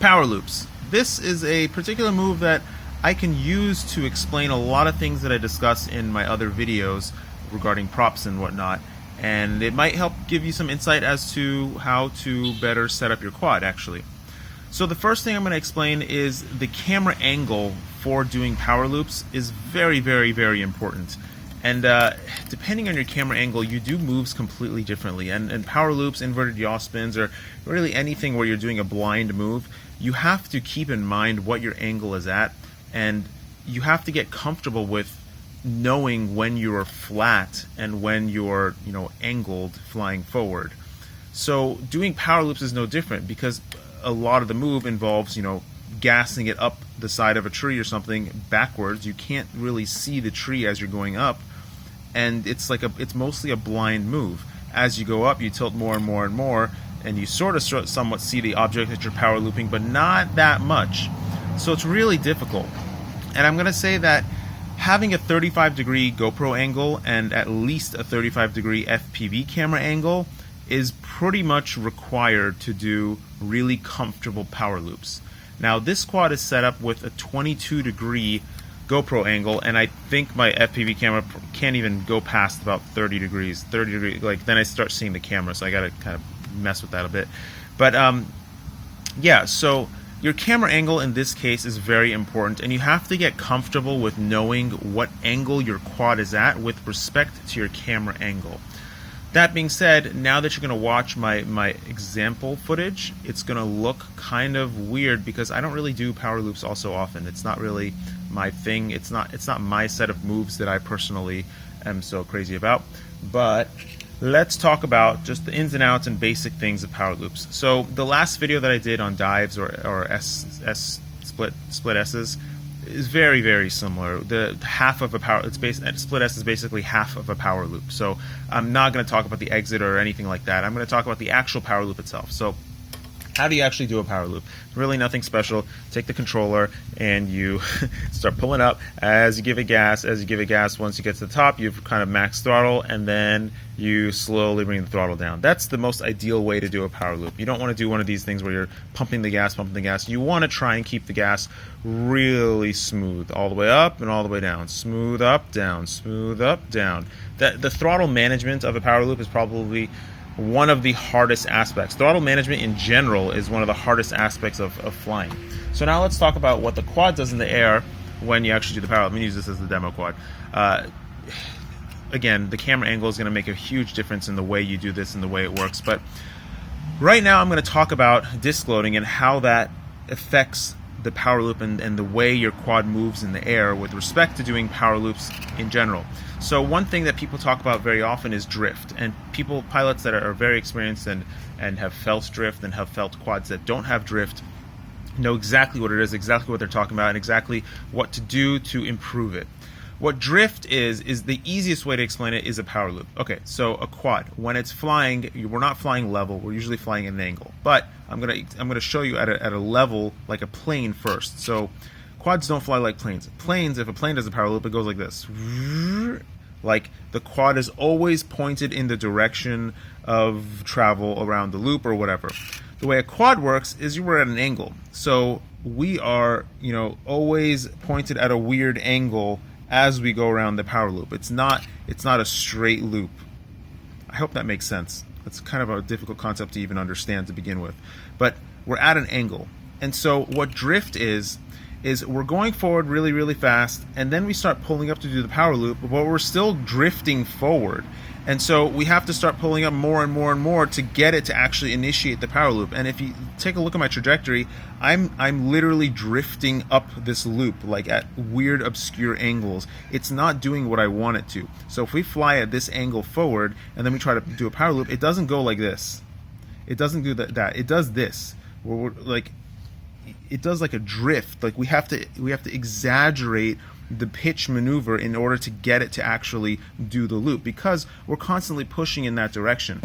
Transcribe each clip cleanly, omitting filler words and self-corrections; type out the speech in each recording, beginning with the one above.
Power loops. This is a particular move that I can use to explain a lot of things that I discuss in my other videos regarding props and whatnot, and it might help give you some insight as to how to better set up your quad actually. So the first thing I'm going to explain is the camera angle for doing power loops is very, very, very important. And depending on your camera angle, you do moves completely differently. And power loops, inverted yaw spins, or really anything where you're doing a blind move, you have to keep in mind what your angle is at, and you have to get comfortable with knowing when you're flat and when you're, angled flying forward. So doing power loops is no different, because a lot of the move involves, gassing it up the side of a tree or something backwards. You can't really see the tree as you're going up, and it's mostly a blind move. As you go up, you tilt more and more and more, and you sort of somewhat see the object that you're power looping, but not that much. So it's really difficult. And I'm going to say that having a 35-degree GoPro angle and at least a 35-degree FPV camera angle is pretty much required to do really comfortable power loops. Now this quad is set up with a 22-degree GoPro angle, and I think my FPV camera can't even go past about 30 degrees. 30 degrees, then I start seeing the camera, so I gotta kind of mess with that a bit. But yeah, so your camera angle in this case is very important, and you have to get comfortable with knowing what angle your quad is at with respect to your camera angle. That being said, now that you're going to watch my example footage, it's going to look kind of weird because I don't really do power loops all so often. It's not really my thing. It's not my set of moves that I personally am so crazy about. But let's talk about just the ins and outs and basic things of power loops. So the last video that I did on dives or split S's is very, very similar. The half of a power, split S is basically half of a power loop. So I'm not going to talk about the exit or anything like that. I'm going to talk about the actual power loop itself. So how do you actually do a power loop? Really nothing special. Take the controller and you start pulling up as you give it gas. As you give it gas, once you get to the top, you've kind of max throttle, and then you slowly bring the throttle down. That's the most ideal way to do a power loop. You don't want to do one of these things where you're pumping the gas. You want to try and keep the gas really smooth, all the way up and all the way down. Smooth up, down, smooth up, down. The throttle management of a power loop is probably one of the hardest aspects. Throttle management in general is one of the hardest aspects of flying. So now let's talk about what the quad does in the air when you actually do the power loop. Let me use this as the demo quad. Again, the camera angle is going to make a huge difference in the way you do this and the way it works. But right now I'm going to talk about disc loading and how that affects the power loop and the way your quad moves in the air with respect to doing power loops in general. So one thing that people talk about very often is drift, and pilots that are very experienced and have felt drift and have felt quads that don't have drift know exactly what it is, exactly what they're talking about, and exactly what to do to improve it. What drift is the easiest way to explain it is a power loop. Okay, so a quad, when it's flying, we're not flying level, we're usually flying at an angle. But I'm gonna show you at a level like a plane first. So quads don't fly like planes. Planes, if a plane does a power loop, it goes like this. Like the quad is always pointed in the direction of travel around the loop or whatever. The way a quad works is we're at an angle. So we are, always pointed at a weird angle as we go around the power loop. It's not a straight loop. I hope that makes sense. It's kind of a difficult concept to even understand to begin with. But we're at an angle. And so what drift is we're going forward really, really fast, and then we start pulling up to do the power loop, but we're still drifting forward. And so we have to start pulling up more and more and more to get it to actually initiate the power loop. And if you take a look at my trajectory, I'm literally drifting up this loop, like at weird, obscure angles. It's not doing what I want it to. So if we fly at this angle forward, and then we try to do a power loop, it doesn't go like this. It doesn't do that. It does this. It does like a drift. Like we have to exaggerate the pitch maneuver in order to get it to actually do the loop, because we're constantly pushing in that direction.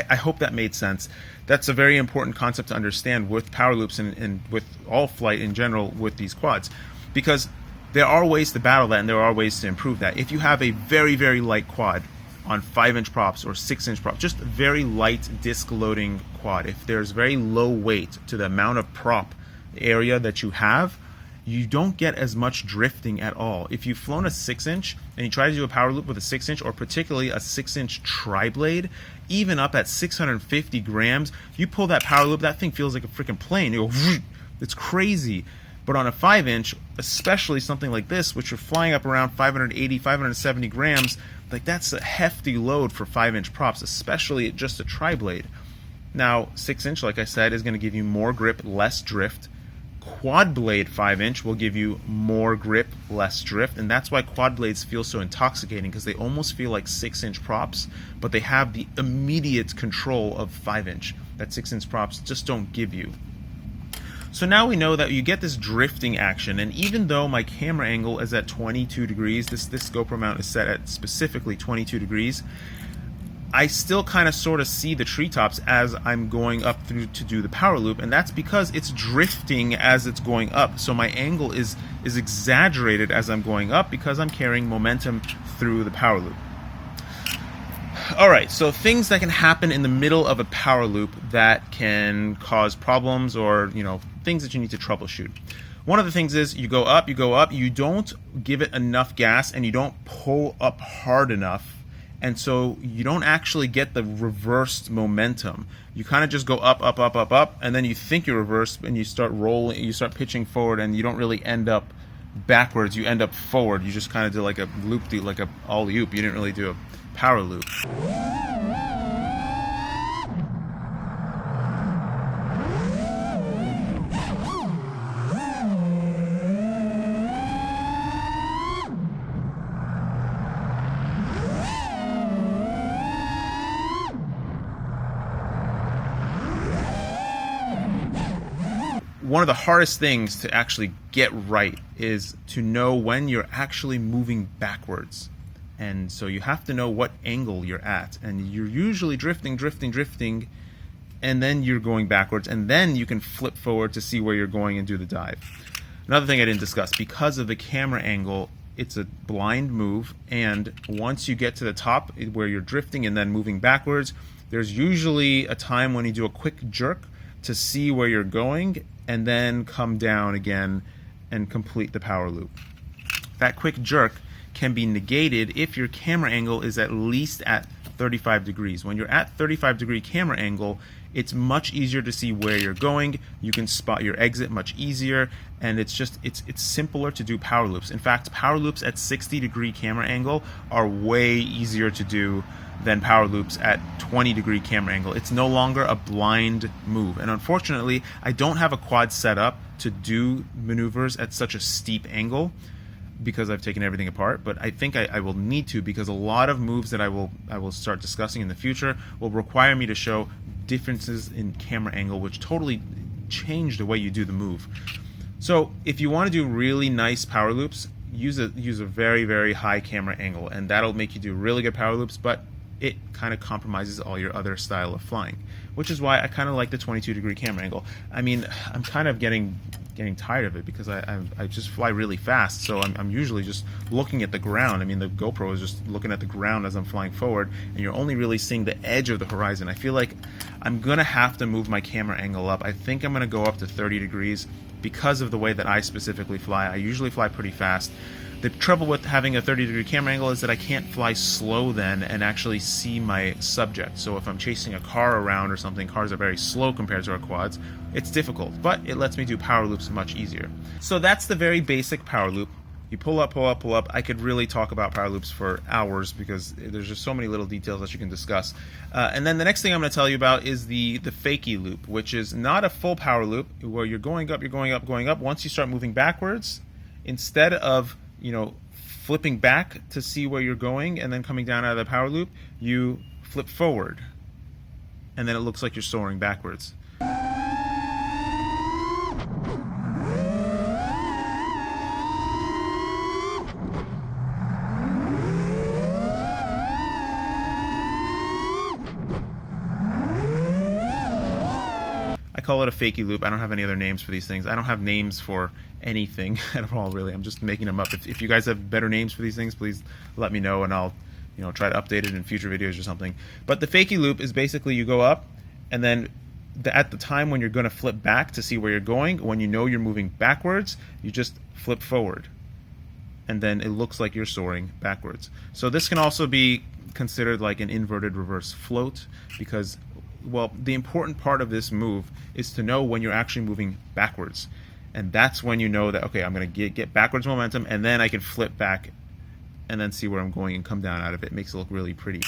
I hope that made sense. That's a very important concept to understand with power loops and with all flight in general with these quads, because there are ways to battle that and there are ways to improve that. If you have a very, very light quad on 5-inch props or 6-inch props, just a very light disc loading quad, if there's very low weight to the amount of prop area that you have, you don't get as much drifting at all. If you've flown a 6-inch and you try to do a power loop with a 6-inch, or particularly a 6-inch tri-blade, even up at 650 grams, you pull that power loop, that thing feels like a freaking plane. You go, it's crazy. But on a 5-inch, especially something like this, which you're flying up around 580, 570 grams, like that's a hefty load for 5-inch props, especially just a tri-blade. Now, 6-inch, like I said, is going to give you more grip, less drift. Quad blade 5-inch will give you more grip, less drift, and that's why quad blades feel so intoxicating, because they almost feel like 6-inch props, but they have the immediate control of 5-inch that 6-inch props just don't give you. So now we know that you get this drifting action, and even though my camera angle is at 22 degrees, this GoPro mount is set at specifically 22 degrees, I still kind of sort of see the treetops as I'm going up through to do the power loop, and that's because it's drifting as it's going up. So my angle is exaggerated as I'm going up because I'm carrying momentum through the power loop. Alright, so things that can happen in the middle of a power loop that can cause problems, or things that you need to troubleshoot. One of the things is you go up, you don't give it enough gas and you don't pull up hard enough, and so you don't actually get the reversed momentum. You kind of just go up, up, up, up, up, and then you think you're reversed, and you start rolling, you start pitching forward, and you don't really end up backwards, you end up forward. You just kind of do like a loop-de, like a alley-oop. You didn't really do a power loop. One of the hardest things to actually get right is to know when you're actually moving backwards. And so you have to know what angle you're at. And you're usually drifting, and then you're going backwards, and then you can flip forward to see where you're going and do the dive. Another thing I didn't discuss, because of the camera angle, it's a blind move, and once you get to the top where you're drifting and then moving backwards, there's usually a time when you do a quick jerk to see where you're going, and then come down again and complete the power loop. That quick jerk can be negated if your camera angle is at least at 35 degrees. When you're at 35-degree camera angle, it's much easier to see where you're going. You can spot your exit much easier, and it's simpler to do power loops. In fact, power loops at 60-degree camera angle are way easier to do than power loops at 20-degree camera angle. It's no longer a blind move. And unfortunately, I don't have a quad set up to do maneuvers at such a steep angle because I've taken everything apart, but I think I will need to, because a lot of moves that I will start discussing in the future will require me to show differences in camera angle, which totally change the way you do the move. So if you want to do really nice power loops, use a very, very high camera angle, and that'll make you do really good power loops, but it kind of compromises all your other style of flying, which is why I kind of like the 22-degree camera angle. I mean, I'm kind of getting tired of it because I just fly really fast, so I'm usually just looking at the ground. I mean, the GoPro is just looking at the ground as I'm flying forward, and you're only really seeing the edge of the horizon. I feel like I'm gonna have to move my camera angle up. I think I'm gonna go up to 30 degrees because of the way that I specifically fly. I usually fly pretty fast. The trouble with having a 30-degree camera angle is that I can't fly slow then and actually see my subject. So if I'm chasing a car around or something, cars are very slow compared to our quads, it's difficult, but it lets me do power loops much easier. So that's the very basic power loop. You pull up, pull up, pull up. I could really talk about power loops for hours because there's just so many little details that you can discuss. And then the next thing I'm going to tell you about is the fakie loop, which is not a full power loop where you're going up, you're going up, going up. Once you start moving backwards, instead of flipping back to see where you're going and then coming down out of the power loop, you flip forward, and then it looks like you're soaring backwards. call it a fakie loop. I don't have any other names for these things. I don't have names for anything at all, really. I'm just making them up. If you guys have better names for these things, please let me know, and I'll try to update it in future videos or something. But the fakie loop is basically you go up, and then at the time when you're going to flip back to see where you're going, when you know you're moving backwards, you just flip forward, and then it looks like you're soaring backwards. So this can also be considered like an inverted reverse float, because, well, the important part of this move is to know when you're actually moving backwards, and that's when you know that, okay, I'm going to get backwards momentum, and then I can flip back and then see where I'm going and come down out of it. It makes it look really pretty.